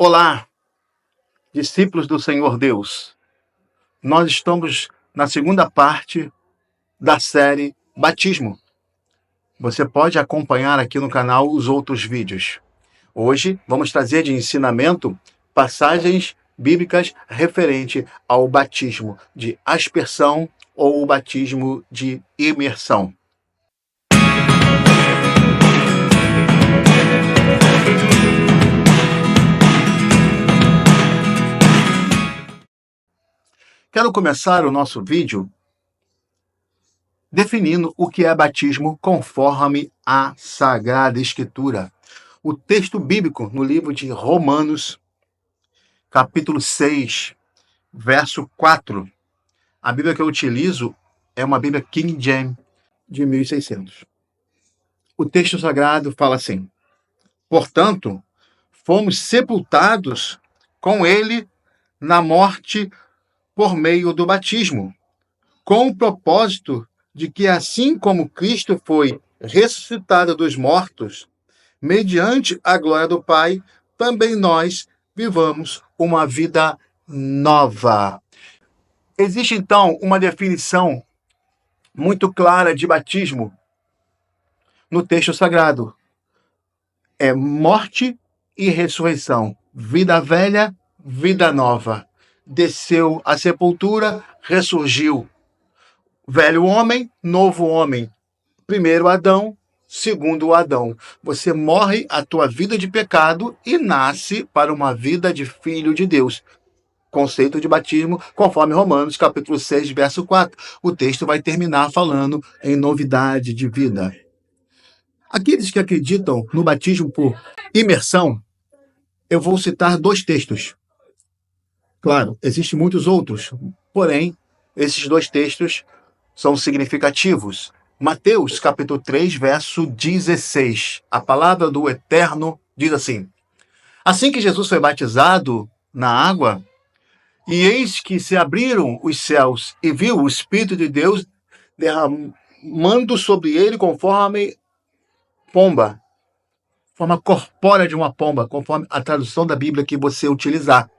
Olá, discípulos do Senhor Deus. Nós estamos na segunda parte da série Batismo. Você pode acompanhar aqui no canal os outros vídeos. Hoje vamos trazer de ensinamento passagens bíblicas referente ao batismo de aspersão ou o batismo de imersão. Quero começar o nosso vídeo definindo o que é batismo conforme a Sagrada Escritura. O texto bíblico no livro de Romanos, capítulo 6, verso 4. A Bíblia que eu utilizo é uma Bíblia King James de 1600. O texto sagrado fala assim: portanto, fomos sepultados com ele na morte por meio do batismo, com o propósito de que, assim como Cristo foi ressuscitado dos mortos, mediante a glória do Pai, também nós vivamos uma vida nova. Existe, então, uma definição muito clara de batismo no texto sagrado. É morte e ressurreição. Vida velha, vida nova. Desceu à sepultura, ressurgiu. Velho homem, novo homem. Primeiro Adão, segundo Adão. Você morre a tua vida de pecado e nasce para uma vida de filho de Deus. Conceito de batismo, conforme Romanos, capítulo 6, verso 4. O texto vai terminar falando em novidade de vida. Aqueles que acreditam no batismo por imersão, eu vou citar dois textos. Claro, existem muitos outros, porém, esses dois textos são significativos. Mateus, capítulo 3, verso 16. A palavra do Eterno diz assim: assim que Jesus foi batizado na água, e eis que se abriram os céus, e viu o Espírito de Deus derramando sobre ele conforme pomba, forma corpórea de uma pomba, conforme a tradução da Bíblia que você utilizar.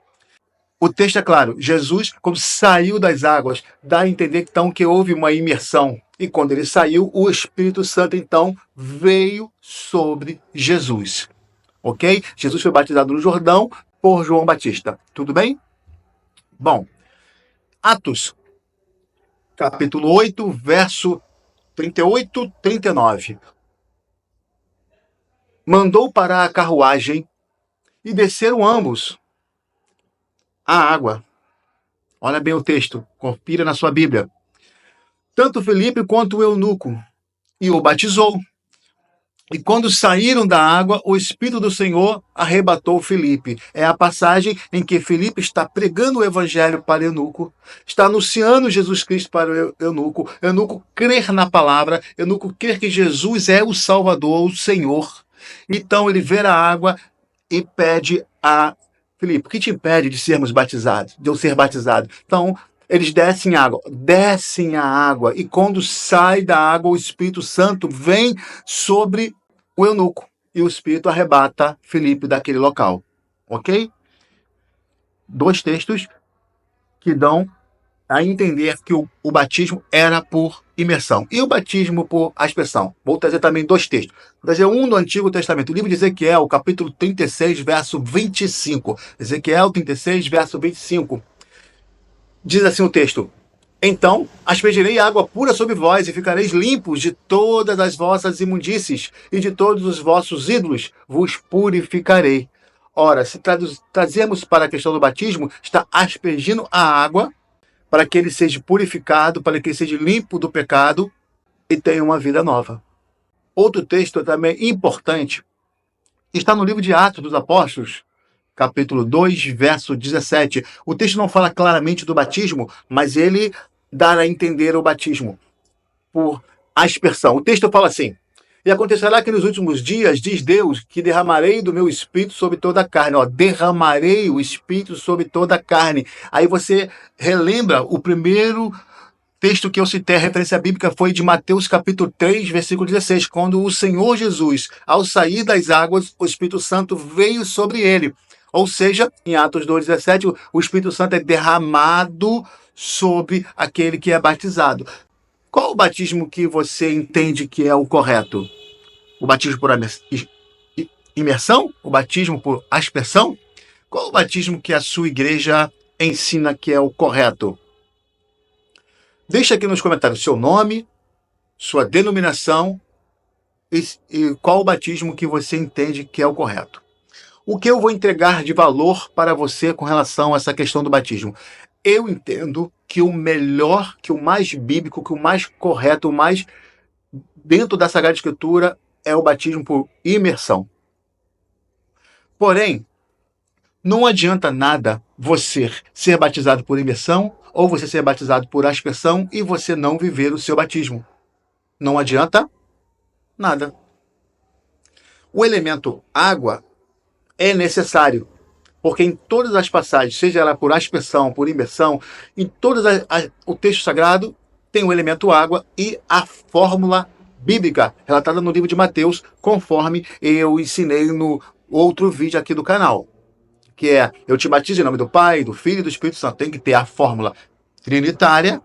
O texto é claro: Jesus, quando saiu das águas, dá a entender então que houve uma imersão. E quando ele saiu, o Espírito Santo então veio sobre Jesus. Ok? Jesus foi batizado no Jordão por João Batista. Tudo bem? Bom, Atos, capítulo 8, verso 38, 39. Mandou parar a carruagem e desceram ambos a água. Olha bem o texto, confira na sua Bíblia. Tanto Felipe quanto o eunuco, e o batizou. E quando saíram da água, o Espírito do Senhor arrebatou Felipe. É a passagem em que Felipe está pregando o evangelho para o eunuco, está anunciando Jesus Cristo para o eunuco. Eunuco crer na palavra, eunuco crer que Jesus é o Salvador, o Senhor. Então ele vê a água e pede a Felipe: o que te impede de sermos batizados, de eu ser batizado? Então, eles descem a água, e quando sai da água, o Espírito Santo vem sobre o eunuco, e o Espírito arrebata Felipe daquele local. Ok? Dois textos que dão a entender que o batismo era por imersão. E o batismo por aspersão? Vou trazer também dois textos. Vou trazer um do Antigo Testamento, o livro de Ezequiel, capítulo 36, verso 25. Ezequiel 36, verso 25. Diz assim o texto: então aspergirei água pura sobre vós, e ficareis limpos de todas as vossas imundícies, e de todos os vossos ídolos vos purificarei. Ora, se trazermos para a questão do batismo, está aspergindo a água para que ele seja purificado, para que ele seja limpo do pecado e tenha uma vida nova. Outro texto também importante está no livro de Atos dos Apóstolos, capítulo 2, verso 17. O texto não fala claramente do batismo, mas ele dá a entender o batismo por aspersão. O texto fala assim: e acontecerá que nos últimos dias, diz Deus, que derramarei do meu Espírito sobre toda a carne. Derramarei o Espírito sobre toda a carne. Aí você relembra o primeiro texto que eu citei, a referência bíblica foi de Mateus capítulo 3, versículo 16, quando o Senhor Jesus, ao sair das águas, o Espírito Santo veio sobre ele. Ou seja, em Atos 2,17, o Espírito Santo é derramado sobre aquele que é batizado. Qual o batismo que você entende que é o correto? O batismo por imersão? O batismo por aspersão? Qual o batismo que a sua igreja ensina que é o correto? Deixa aqui nos comentários seu nome, sua denominação e qual o batismo que você entende que é o correto. O que eu vou entregar de valor para você com relação a essa questão do batismo? Eu entendo que o melhor, que o mais bíblico, que o mais correto, o mais dentro da Sagrada Escritura é o batismo por imersão. Porém, não adianta nada você ser batizado por imersão ou você ser batizado por aspersão e você não viver o seu batismo. Não adianta nada. O elemento água é necessário, porque em todas as passagens, seja ela por aspersão, por imersão, em o texto sagrado tem o elemento água e a fórmula bíblica relatada no livro de Mateus, conforme eu ensinei no outro vídeo aqui do canal, que é: eu te batizo em nome do Pai, do Filho e do Espírito Santo. Tem que ter a fórmula trinitária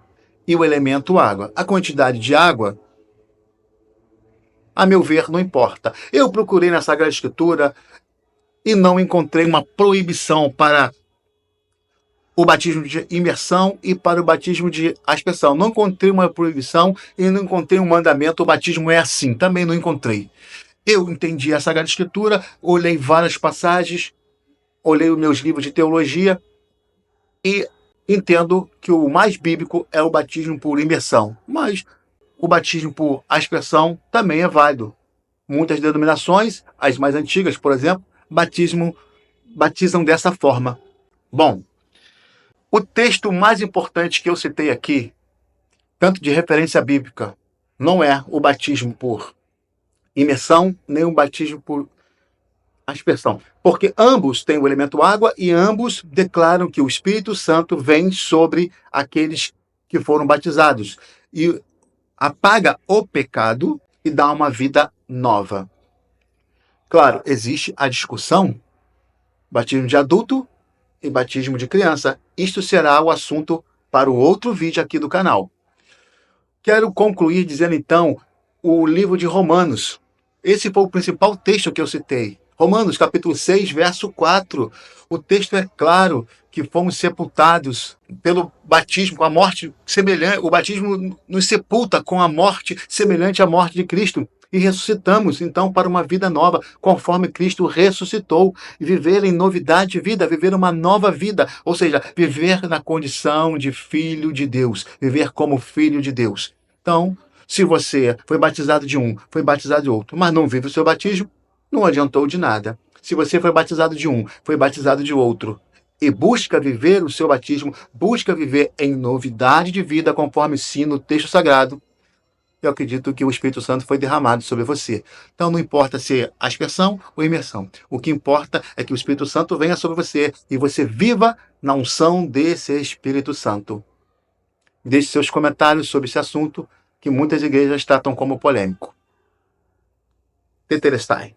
e o elemento água. A quantidade de água, a meu ver, não importa. Eu procurei na Sagrada Escritura e não encontrei uma proibição para o batismo de imersão e para o batismo de aspersão. Não encontrei uma proibição e não encontrei um mandamento: o batismo é assim. Também não encontrei. Eu entendi a Sagrada Escritura, olhei várias passagens, olhei os meus livros de teologia e entendo que o mais bíblico é o batismo por imersão. Mas o batismo por aspersão também é válido. Muitas denominações, as mais antigas, por exemplo, batizam dessa forma. Bom, o texto mais importante que eu citei aqui, tanto de referência bíblica, não é o batismo por imersão, nem o batismo por aspersão, porque ambos têm o elemento água e ambos declaram que o Espírito Santo vem sobre aqueles que foram batizados e apaga o pecado e dá uma vida nova. Claro, existe a discussão: batismo de adulto e batismo de criança. Isto será o assunto para o outro vídeo aqui do canal. Quero concluir dizendo então o livro de Romanos. Esse foi o principal texto que eu citei. Romanos, capítulo 6, verso 4. O texto é claro que fomos sepultados pelo batismo, com a morte semelhante. O batismo nos sepulta com a morte semelhante à morte de Cristo. E ressuscitamos, então, para uma vida nova, conforme Cristo ressuscitou. Viver em novidade de vida, viver uma nova vida. Ou seja, viver na condição de filho de Deus. Viver como filho de Deus. Então, se você foi batizado de um, foi batizado de outro, mas não vive o seu batismo, não adiantou de nada. Se você foi batizado de um, foi batizado de outro, e busca viver o seu batismo, busca viver em novidade de vida, conforme ensina o texto sagrado, eu acredito que o Espírito Santo foi derramado sobre você. Então não importa se é aspersão ou imersão. O que importa é que o Espírito Santo venha sobre você e você viva na unção desse Espírito Santo. Deixe seus comentários sobre esse assunto, que muitas igrejas tratam como polêmico. Tetelestai.